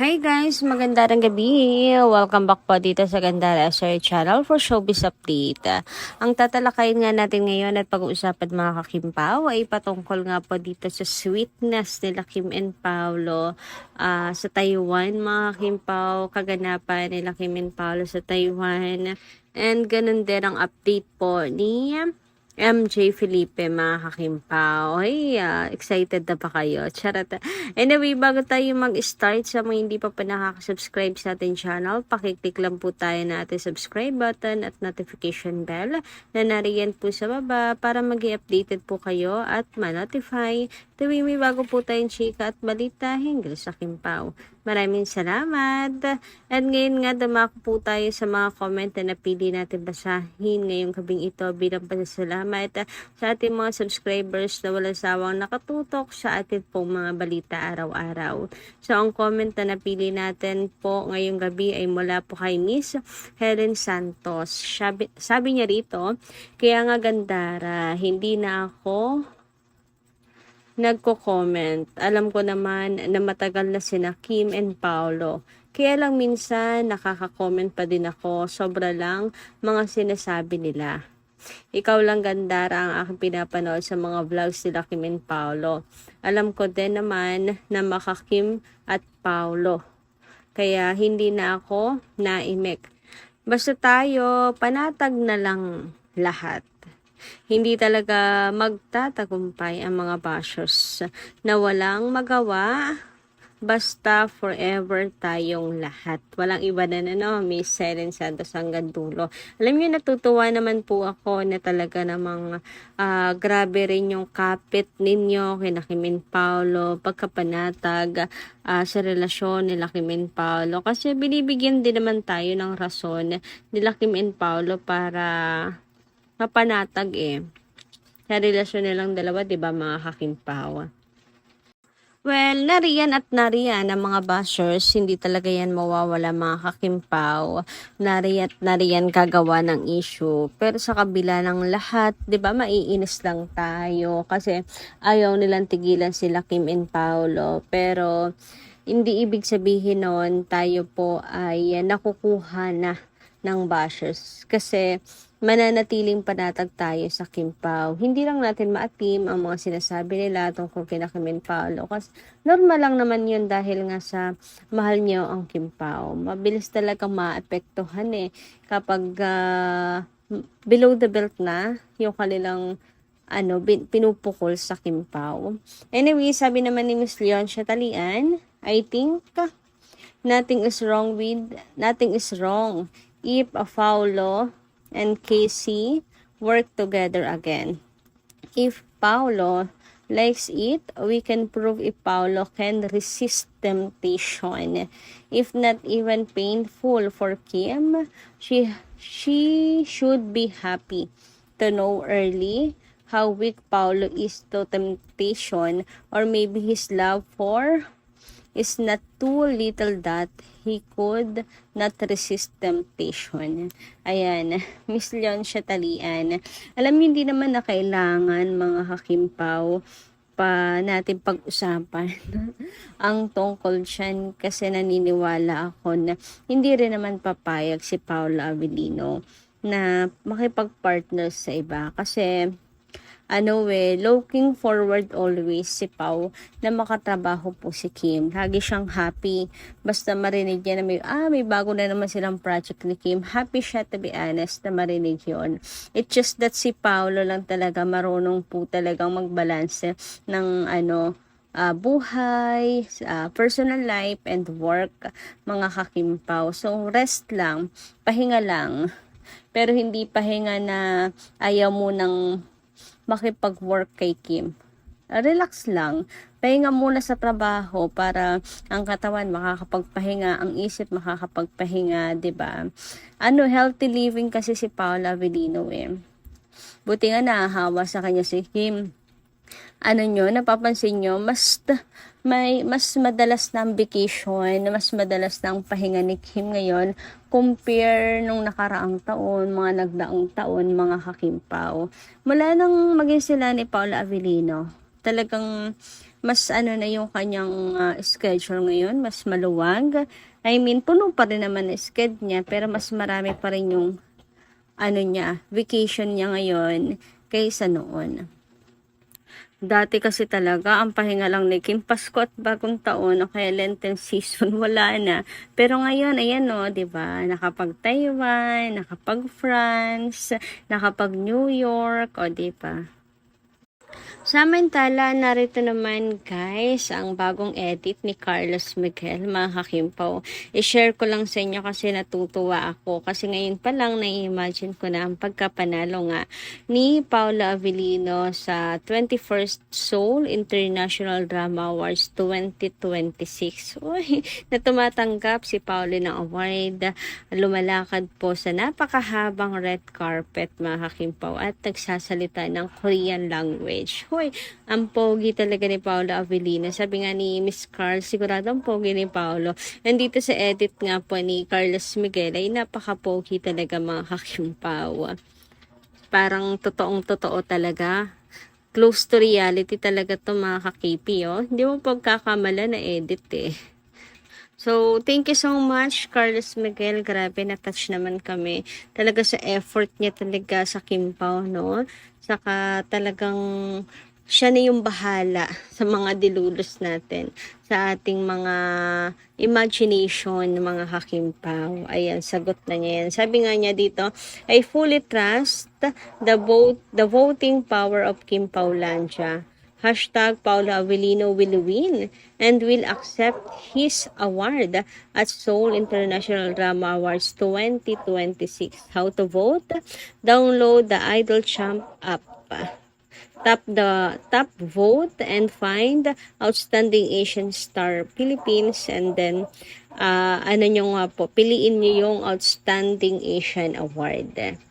Hi guys, magandang gabi. Welcome back po dito sa Gandara Sir Channel for Showbiz Update. Ang tatalakayin nga natin ngayon at pag-uusapan mga kakimpaw ay patungkol nga po dito sa sweetness nila Kim and Paolo sa Taiwan. Mga kakimpaw, kaganapan nila Kim and Paolo sa Taiwan. And ganun din ang update po ni MJ Felipe, mga kakimpaw. Ay, excited na pa kayo? Charot. Anyway, bago tayo mag-start, sa mga hindi pa nakaka-subscribe sa ating channel, pakiclick lang po tayo na ating subscribe button at notification bell na nariyan po sa baba para mag-i-updated po kayo at ma-notify tuwing may bago po tayong chika at balita hinggil sa Kimpaw. Maraming salamat. At ngayon nga, dumako po tayo sa mga comment na napili natin basahin ngayong gabing ito bilang pasasalamat sa ating mga subscribers na walang sawang nakatutok sa ating pong mga balita araw-araw. So, ang comment na napili natin po ngayong gabi ay mula po kay Miss Helen Santos. Sabi niya rito, kaya nga Gandara, hindi na ako nagko-comment. Alam ko naman na matagal na sina Kim and Paolo. Kaya lang minsan nakaka-comment pa din ako. Sobra lang mga sinasabi nila. Ikaw lang Gandara ang aking pinapanood sa mga vlogs nila Kim and Paolo. Alam ko din naman na maka Kim at Paolo. Kaya hindi na ako naimik. Basta tayo, panatag na lang lahat. Hindi talaga magtatagumpay ang mga bashers na walang magawa, basta forever tayong lahat. Walang iba na Miss Helen Santos hanggang dulo. Alam niyo, natutuwa naman po ako na talaga namang grabe rin yung kapit ninyo kina Kim and Paolo, pagkapanatag sa relasyon nila Kim and Paolo. Kasi binibigyan din naman tayo ng rason nila Kim and Paolo para mapanatag sa relasyon nilang dalawa, 'di ba mga kakimpaw? Well, nariyan at nariyan ang mga bashers, hindi talaga yan mawawala mga kakimpaw. Nariyan at nariyan gagawa ng issue. Pero sa kabila ng lahat, 'di ba, maiinis lang tayo kasi ayaw nilang tigilan sila Kim and Paolo. Pero hindi ibig sabihin noon tayo po ay nakukuha na ng bashers kasi mananatiling panatag tayo sa Kimpaw. Hindi lang natin maatim ang mga sinasabi nila tungkol kina Kim and Paolo kasi normal lang naman yun dahil nga sa mahal niyo ang Kimpaw. Mabilis talagang maapektuhan kapag below the belt na yung kanilang pinupukol sa Kimpaw. Anyway, sabi naman ni Miss Leon Chatalian, I think nothing is wrong if Paolo and Casey work together again. If Paolo likes it, we can prove if Paolo can resist temptation. If not even painful for Kim, she should be happy to know early how weak Paolo is to temptation, or maybe his love for is not too little that he could not resist temptation. Ayan, Miss Leon Chatalian. Alam niyo, hindi naman na kailangan mga kakimpaw pa natin pag-usapan ang tungkol dyan kasi naniniwala ako na hindi rin naman papayag si Paolo Avellino na makipag-partner sa iba kasi looking forward always si Pao na makatrabaho po si Kim. Lagi siyang happy. Basta marinig niya na may bago na naman silang project ni Kim. Happy siya, to be honest, na marinig yon. It's just that si Paolo lang talaga marunong po talagang magbalanse ng buhay, personal life, and work, mga kakimpaw. So, rest lang, pahinga lang. Pero hindi pahinga na ayaw mo ng makipag-work kay Kim. Relax lang. Pahinga muna sa trabaho para ang katawan makakapagpahinga, ang isip makakapagpahinga, 'di ba? Healthy living kasi si Paolo Avellino Buti nga nahahawa sa kanya si Kim. Napapansin nyo, mas madalas ng vacation, mas madalas ng pahinga ni Kim ngayon compare nung nakaraang taon, mga nagdaang taon, mga kakimpaw. Mula nang maging sila ni Paolo Avellino, talagang mas ano na yung kanyang schedule ngayon, mas maluwag. I mean, puno pa rin naman ang schedule niya, pero mas marami pa rin yung ano niya, vacation niya ngayon kaysa noon. Dati kasi talaga, ang pahinga lang ni Kim, Pasko at Bagong Taon o kaya Lenten season, wala na. Pero ngayon, ayan o, diba? Nakapag-Taiwan, nakapag-France, nakapag-New York, o diba? Samantala, narito naman guys, ang bagong edit ni Carlos Miguel, mga kakimpaw. I-share ko lang sa inyo kasi natutuwa ako. Kasi ngayon pa lang na-imagine ko na ang pagkapanalo nga ni Paula Avellino sa 21st Seoul International Drama Awards 2026. Uy, na tumatanggap si Paula ng award. Lumalakad po sa napakahabang red carpet, mga kakimpaw, at nagsasalita ng Korean language. Hoy, ang pogi talaga ni Paolo Avellino. Sabi nga ni Miss Carl, sigurado ang pogi ni Paolo. Nandito sa edit nga po ni Carlos Miguel ay napaka-pogi talaga, mga kakimpaw. Parang totoong-totoo talaga. Close to reality talaga to, mga kakipi, oh. Hindi mo pagkakamala na edit eh. So, thank you so much, Carlos Miguel. Grabe, na-touch naman kami. Talaga sa effort niya talaga sa Kimpaw, no? Saka talagang siya na yung bahala sa mga dilulos natin, sa ating mga imagination, mga kakimpaw. Ayan, sagot na niya yan. Sabi nga niya dito, I fully trust the voting power of Kimpawlandia. Hashtag Paula Avellino will win and will accept his award at Seoul International Drama Awards 2026. How to vote? Download the Idol Champ app. Tap vote and find Outstanding Asian Star Philippines, and then ano nyo nga po, piliin nyo yung Outstanding Asian Award.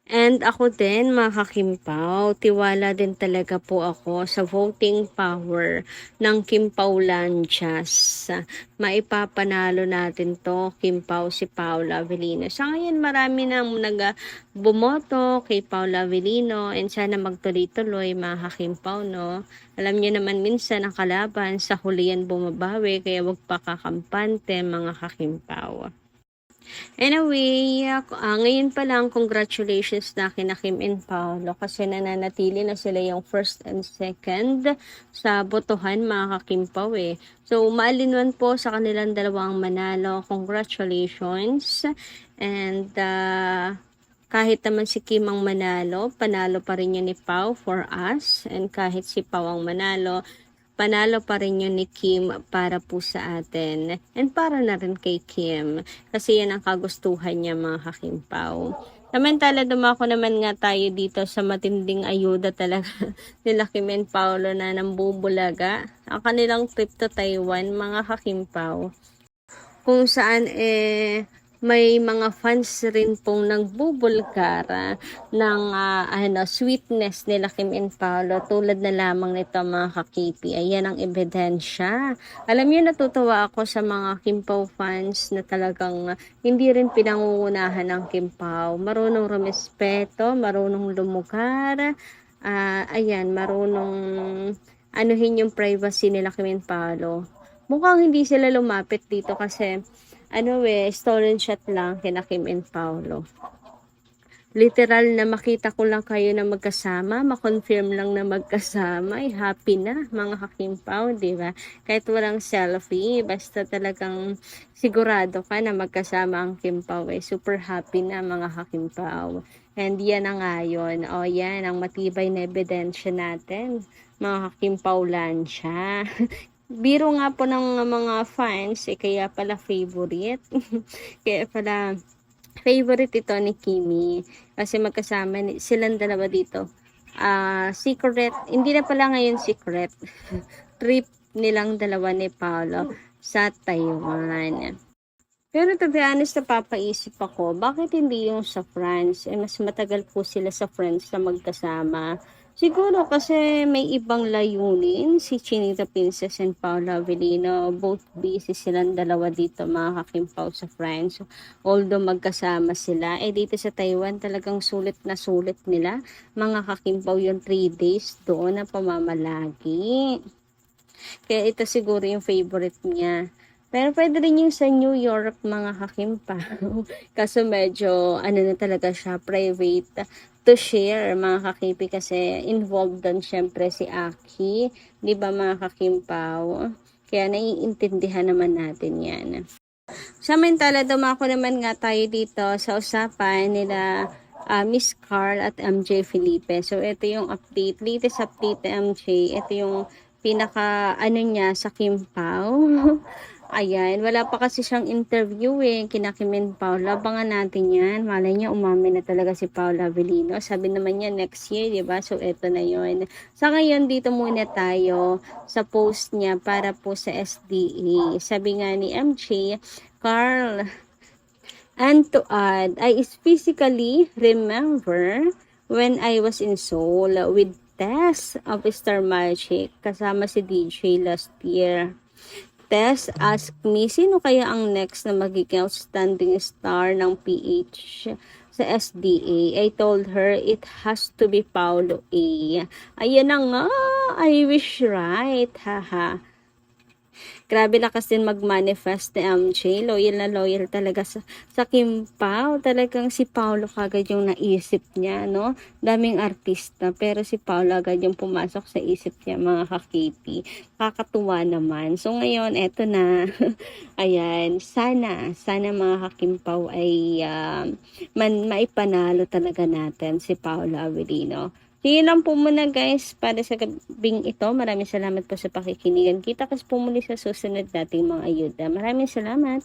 And ako din, mga kakimpaw, tiwala din talaga po ako sa voting power ng Kimpawlandias. Maipapanalo natin to, Kimpaw, si Paula Avellino. Sa ngayon, marami nang bumoto kay Paula Avellino, and sana magtuloy-tuloy, mga kakimpaw, no? Alam niyo naman, minsan ang kalaban sa huli yan bumabawi, kaya wag pa kakampante, mga kakimpaw. Anyway, ngayon pa lang, congratulations na kina Kim and Paolo kasi nananatili na sila yung first and second sa botohan, mga kakimpaw eh. So, maalinwan po sa kanilang dalawang manalo. Congratulations. And kahit naman si Kim ang manalo, panalo pa rin yun ni Pao for us. And kahit si Pao ang manalo, panalo pa rin yun ni Kim para po sa atin. And para na rin kay Kim. Kasi yan ang kagustuhan niya, mga kakimpaw. Samantala, dumako naman nga tayo dito sa matinding ayuda talaga nila Kim and Paolo na nambubulaga. Ang kanilang trip to Taiwan, mga kakimpaw. Kung saan may mga fans rin pong nagbubulkara ng sweetness nila Kim and Paolo, tulad na lamang nito, mga kakipi. Ayan ang ebidensya. Alam niyo, natutuwa ako sa mga Kimpaw fans na talagang hindi rin pinangungunahan ng Kimpaw. Marunong rumespeto, marunong lumugar, ayan, marunong anuhin yung privacy nila Kim and Paolo. Mukhang hindi sila lumapit dito kasi stolen shot lang kina Kim and Paolo. Literal na makita ko lang kayo na magkasama, makonfirm lang na magkasama, ay happy na, mga kakimpaw, di ba? Kahit walang selfie, basta talagang sigurado ka na magkasama ang Kimpaw, super happy na, mga kakimpaw. And yan ang ngayon, yan ang matibay na ebidensya natin, mga kakimpawlansya. Biro nga po ng mga fans, kaya pala favorite. Kaya pala favorite ito ni Kimi. Kasi magkasama silang dalawa dito. Secret, hindi na pala ngayon secret. Trip nilang dalawa ni Paolo sa Taiwan. Pero to be honest, napapaisip ako, bakit hindi yung sa France? Mas matagal po sila sa France na magkasama. Siguro kasi may ibang layunin si Chinita Princess and Paula Avellino. Both busy silang dalawa dito mga kakimpaw sa France. Although magkasama sila, dito sa Taiwan talagang sulit na sulit nila. Mga kakimpaw yung 3 days doon na pamamalagi. Kaya ito siguro yung favorite niya. Pero pwede rin yung sa New York mga kakimpaw. Kaso medyo ano na talaga siya, private to share mga kakipi kasi involved doon syempre si Aki. Di ba mga kakimpaw? Kaya naiintindihan naman natin yan. Samantala, dumako naman nga tayo dito sa usapan nila Miss Carl at MJ Felipe. So, ito yung update, latest update ni MJ. Ito yung pinaka, ano niya, sa Kim Pao. Ayan, wala pa kasi siyang interview kina Kim and Paula. Abangan natin yan. Malay niya, umamin na talaga si Paula Avellino. Sabi naman niya next year, di ba? So, ito na yon. Sa ngayon, dito muna tayo sa post niya para po sa SDA. Sabi nga ni MJ, Carl, and to add, I physically remember when I was in Seoul with Tess of Star Magic kasama si DJ last year. Tess asked me, sino kaya ang next na magiging outstanding star ng PH sa SDA? I told her, it has to be Paulo A. Ayan na nga, I wish right, haha. Grabe lakas din mag-manifest ni MJ. Loyal na loyal talaga sa Kim Pao. Talagang si Paulo kagad yung naisip niya, no? Daming artista, pero si Paulo agad yung pumasok sa isip niya, mga ka-KP. Kakatuwa naman. So ngayon, eto na. Ayan, sana mga ka-Kim Pao ay maipanalo talaga natin si Paulo Avellino. Yun lang po muna guys para sa gabing ito. Maraming salamat po sa pakikinigan. Kita kas po muli sa susunod nating mga ayuda. Maraming salamat.